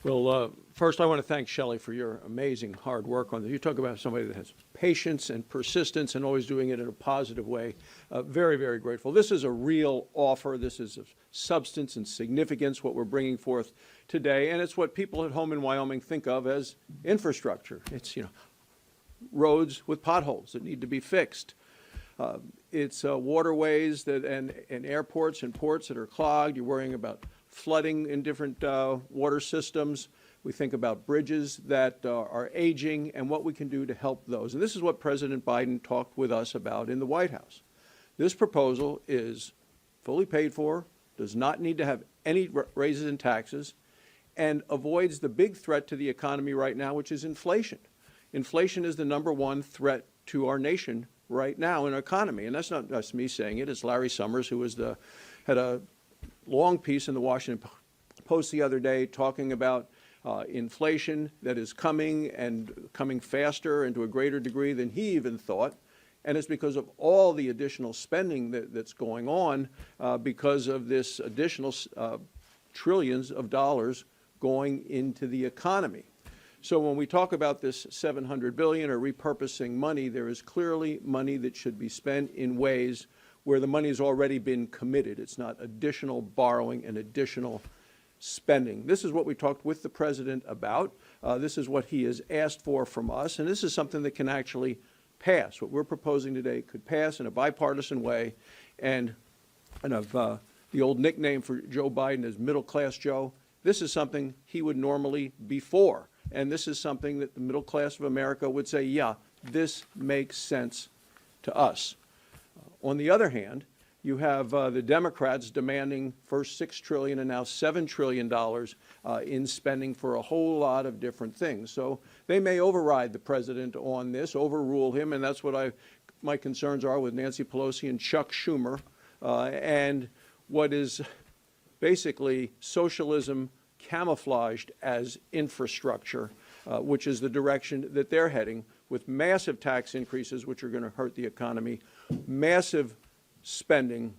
Well, first I want to thank Shelley for your amazing hard work on this. You talk about somebody that has patience and persistence and always doing it in a positive way. Very, very grateful. This is a real offer. This is of substance and significance, what we're bringing forth today. And it's what people at home in Wyoming think of as infrastructure. It's, roads with potholes that need to be fixed. It's waterways and airports and ports that are clogged. You're worrying about flooding in different water systems. We think about bridges that are aging and what we can do to help those. And this is what President Biden talked with us about in the White House. This proposal is fully paid for, does not need to have any raises in taxes, and avoids the big threat to the economy right now, which is inflation. Inflation is the #1 threat to our nation right now in our economy. And that's not just me saying it. It's Larry Summers, who had a long piece in the Washington Post the other day talking about inflation that is coming and coming faster and to a greater degree than he even thought. And it's because of all the additional spending that's going on because of this additional trillions of dollars going into the economy. So when we talk about this $700 billion or repurposing money, there is clearly money that should be spent in ways where the money has already been committed. It's not additional borrowing and additional spending. This is what we talked with the president about. This is what he has asked for from us, and this is something that can actually pass. What we're proposing today could pass in a bipartisan way, and of the old nickname for Joe Biden is Middle Class Joe. This is something he would normally be for, and this is something that the middle class of America would say, yeah, this makes sense to us. On the other hand, you have the Democrats demanding first $6 trillion and now $7 trillion in spending for a whole lot of different things. So they may override the president on this, overrule him, and that's what my concerns are with Nancy Pelosi and Chuck Schumer, and what is basically socialism camouflaged as infrastructure, which is the direction that they're heading, with massive tax increases, which are going to hurt the economy, massive spending.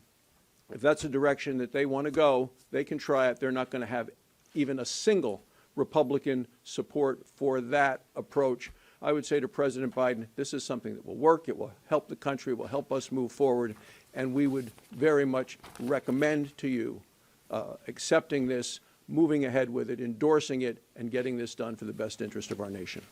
If that's the direction that they want to go, they can try it. They're not going to have even a single Republican support for that approach. I would say to President Biden, this is something that will work. It will help the country. It will help us move forward. And we would very much recommend to you accepting this, moving ahead with it, endorsing it, and getting this done for the best interest of our nation.